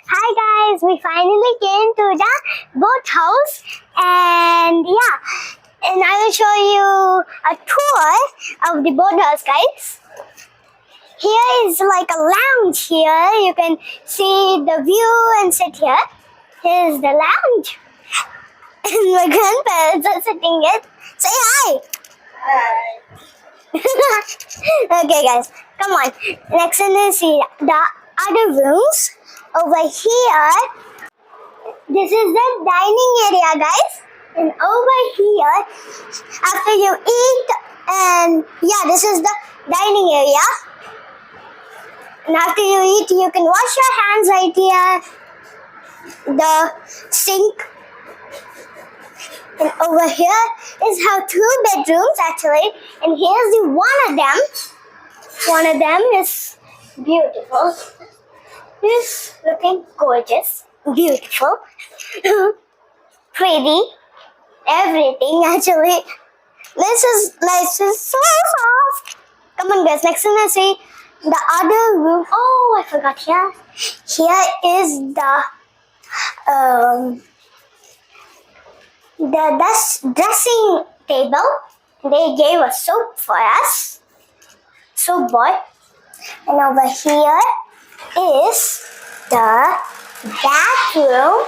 Hi guys, we finally came to the boat house and and I will show you a tour of the boat house guys. Here is like a lounge here. You can see the view and sit here. Here's the lounge. And my grandparents are sitting here. Say hi! Okay guys, come on. Next one is see the other rooms. Over here, this is the dining area guys. And over here, after you eat, and this is the dining area. And after you eat, you can wash your hands right here. The sink. And over here is how 2 bedrooms actually. And here's the one of them. One of them is beautiful. It's looking gorgeous, beautiful, pretty, everything actually. This is so soft. Come on guys, next one I see the other room. Oh, I forgot here. Here is the dressing table. They gave a soap for us. Soap boy. And over here is the bathroom.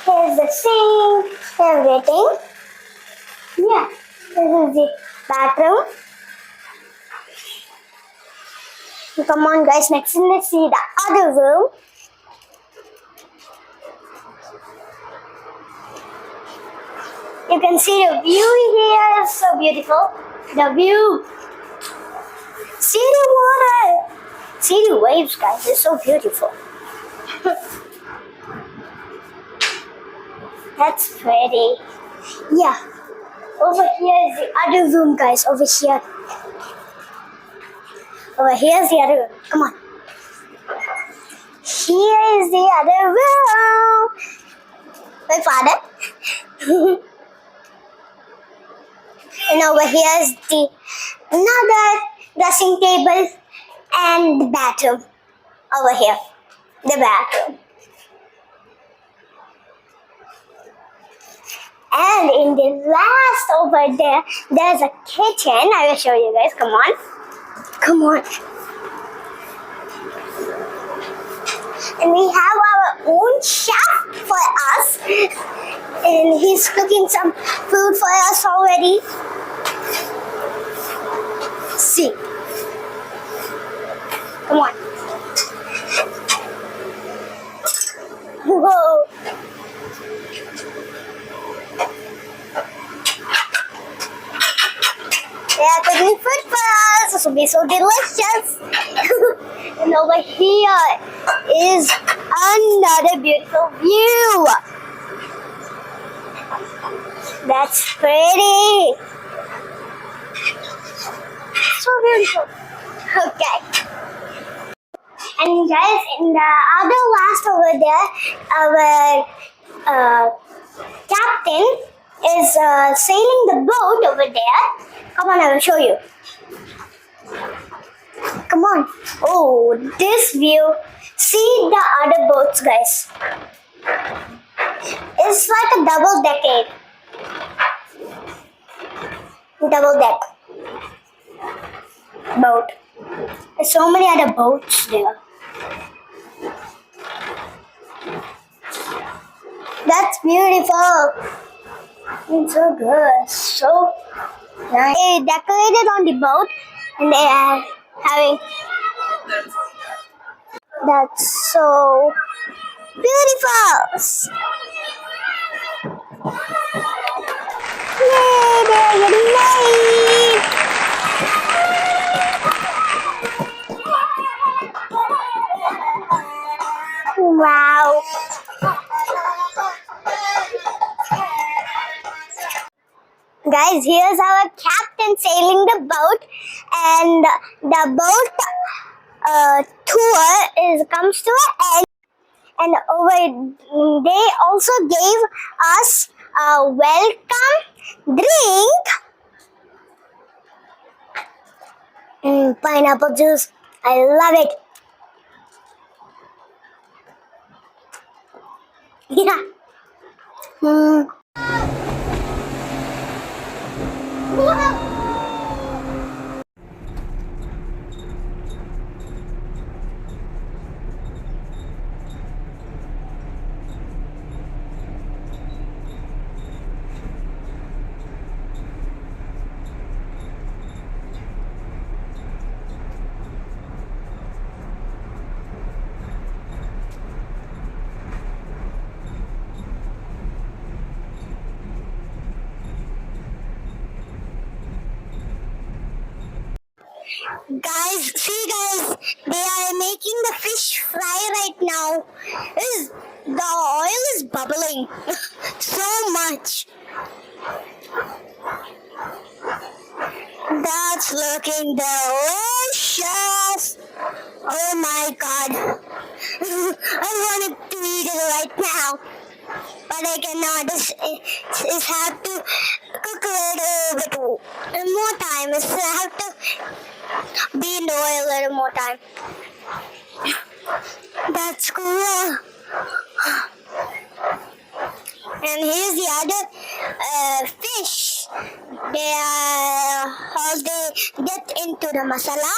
Here's the sink, everything. Yeah, this is the bathroom. Come on guys, next let's see the other room. You can see the view here, it's so beautiful. The view. See the water. See the waves guys, it's so beautiful. That's pretty. Yeah. Over here is the other room guys, over here. Over here is the other room. Come on. Here is the other room. My father. And over here is the another dressing table and the bathroom. Over here, the bathroom. And in the last over there, there's a kitchen. I will show you guys. Come on. Come on. And we have our own chef for us. And he's cooking some food for us already. See. Come on. Whoa. They are cooking food for us. This will be so delicious. And over here is another beautiful view. That's pretty. So beautiful. Okay. And guys, in the other last over there, our captain is sailing the boat over there. Come on, I will show you. Come on. Oh, this view. See the other boats, guys. It's like a double decade. Double deck boat. There's so many other boats there. That's beautiful. It's so good. So nice. They decorated on the boat and they are having. That's so beautiful. Yay, they're getting married. Wow. Guys, here's our captain sailing the boat, and the boat tour comes to an end. And they also gave us a welcome drink. Pineapple juice. I love it. Yeah. Mm. Guys, see guys, they are making the fish fry right now. The oil is bubbling so much. That's looking delicious. Oh my god. I want to eat it right now. But I cannot. It's have to cook a little bit more time. It's have to be in the oil a little more time. That's cool. And here's the other fish. They are how they get into the masala.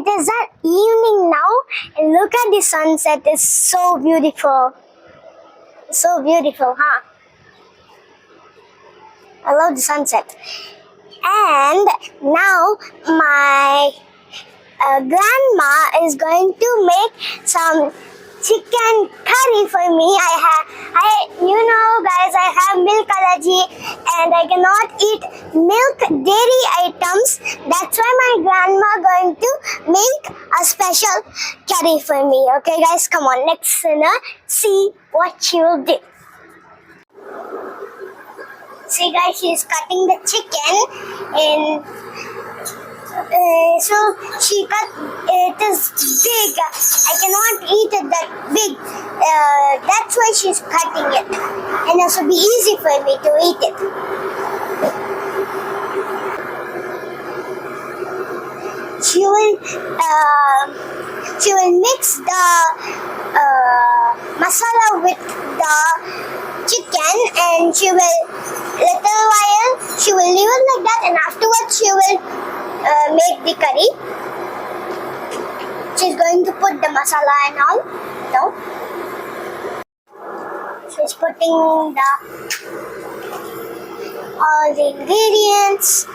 it is that evening now, and look at the sunset. It's so beautiful. So beautiful, huh? I love the sunset. And now my grandma is going to make some chicken curry for me. Guys, I have milk allergy and I cannot eat milk dairy items. That's why my grandma going to make a special curry for me. Okay, guys, come on, let's see what she will do. See, guys, she's cutting the chicken in. So she cut it is big. I cannot eat it that big. That's why she's cutting it, and it will be easy for me to eat it. She will mix the masala with the chicken, and she will little while she will leave it like that, and afterwards she will make the curry. She's going to put the masala and all. No, she's putting all the ingredients.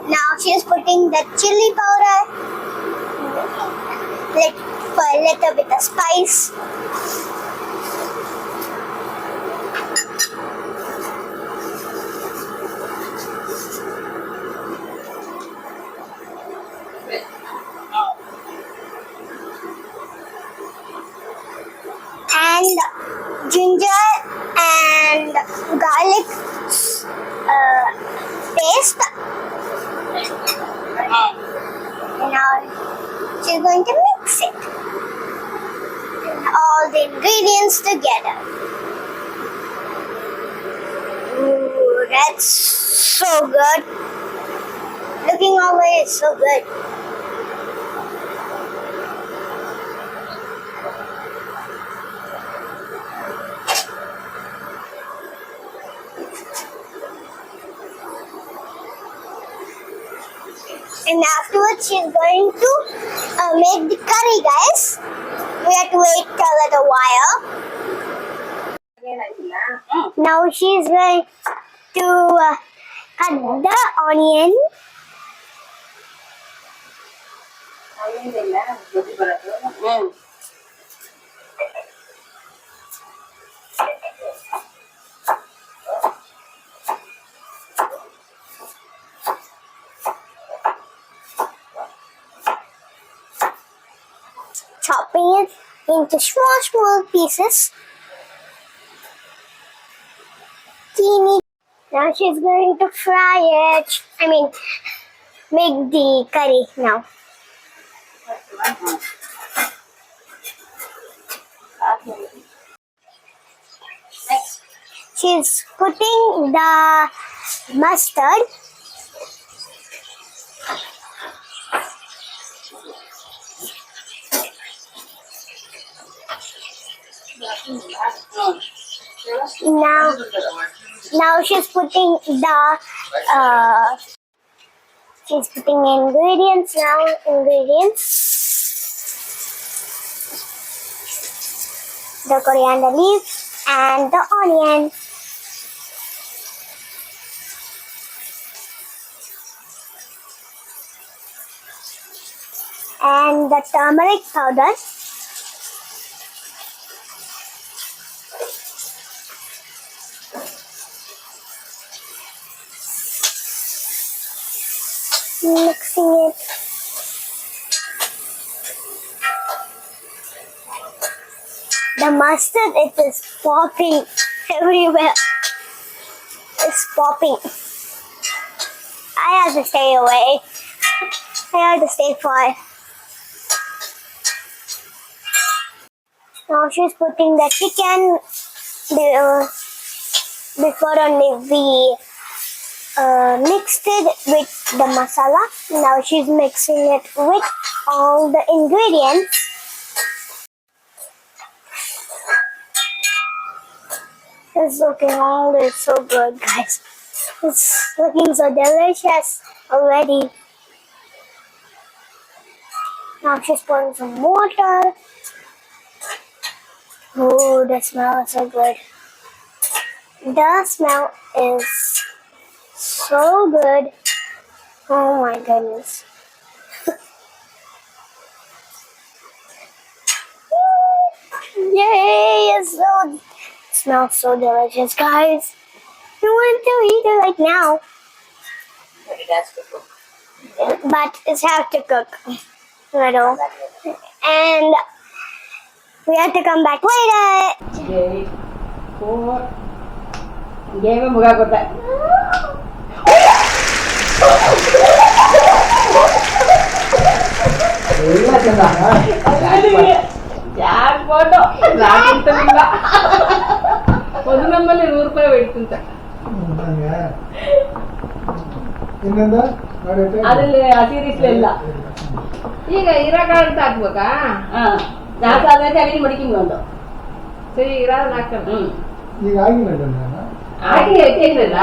Now she is putting the chili powder for a little bit of spice. And ginger and garlic paste. Now she's going to mix it. And all the ingredients together. Ooh, that's so good. Looking over it, it's so good. And afterwards she's going to make the curry, guys. We have to wait a little while. Now she's going to cut the onion. Chopping it into small pieces. Teeny. Now she's going to fry it. Make the curry now. She's putting the mustard. Now she's putting the ingredients now. The coriander leaves and the onion. And the turmeric powder. Mixing it. The mustard, it is popping everywhere. It's popping. I have to stay away. I have to stay far. Now she's putting the chicken. Before only we mixed it with the masala. Now she's mixing it with all the ingredients. It's looking all this so good, guys. It's looking so delicious already. Now she's pouring some water. Oh, the smell is so good. The smell is so good. Oh my goodness. Yay! It smells so delicious, guys. I want to eat it right now. But it has to cook. But it's have to cook. Little. And we have to come back later. 8, 4. Game muga kota. ಜಾಕ್ಪಾಟು ರಾಕಿಂತವಿಲ್ಲ ಒಂದು ನಮ್ಮಲ್ಲಿ ₹100 ಬೇಡ್ತಂತ ಅದ್ರಲ್ಲಿ ಸೀರೀಸ್ಲಿಲ್ಲ ಈಗ ಇರಾಕಾಳಂತ ಹಾಕ್ಬೇಕಾ ಜಾಸ್ತಿ ಆದ್ರೆ ಅಲ್ಲಿ ಮಡಿಕೊಂಡು ಒಂದು ಸರಿ ಇರಾದ ಹಾಕ್ತಾರೆ ಈಗ ಆಗಿಲ್ಲ ಆಗಿ ಎತ್ತಿರಲಿಲ್ಲ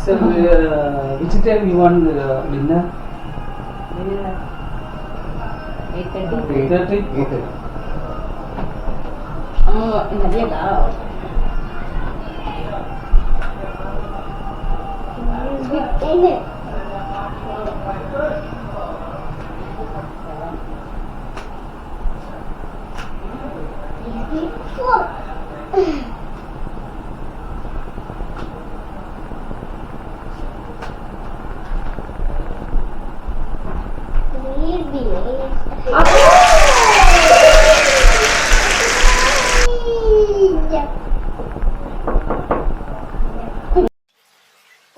So, which time you want dinner? 8:30. 8:30. ನಡೆಯಲ್ಲ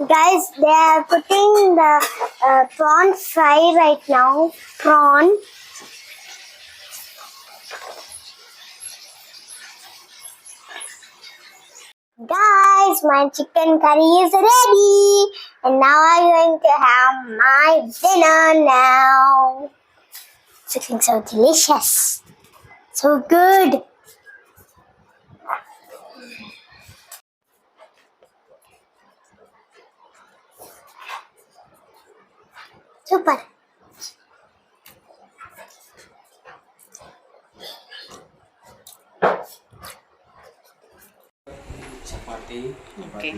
Guys, they are putting the prawn fry right now. Prawn. Guys, my chicken curry is ready. And now I'm going to have my dinner now. It's looking so delicious. So good. Super. Chapati. Okay.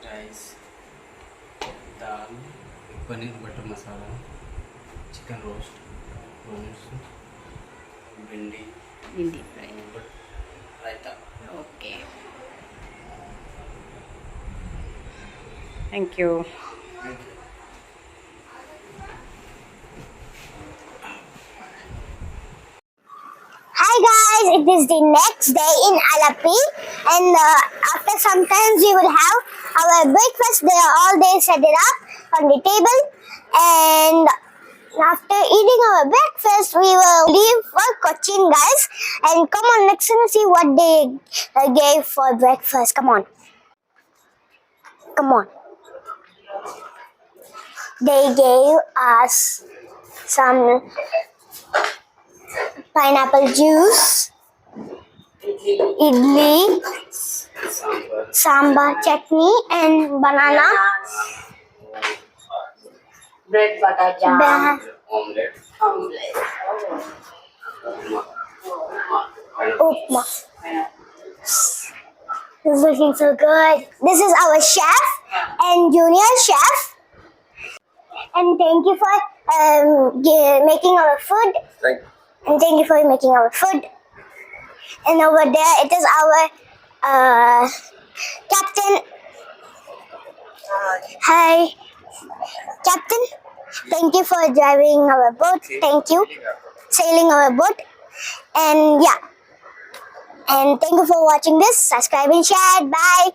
Rice. Dal. Paneer butter masala. Chicken roast. Prawns. Bindi. Bindi fry. Raita. Okay. Thank you. Hi guys, it is the next day in Alleppey, and after some times we will have our breakfast there. All day set it up on the table, and after eating our breakfast we will leave for Cochin, guys. And come on, let's see what they gave for breakfast. Come on. They gave us some pineapple juice, idli, sambar chutney, and banana. Bread butter jam. Omelette. Upma. This is looking so good. This is our chef and junior chef. And thank you for making our food. And thank you for making our food. And over there, it is our captain. Hi, captain. Thank you for driving our boat. Thank you, sailing our boat. And yeah, and thank you for watching this. Subscribe and share. Bye.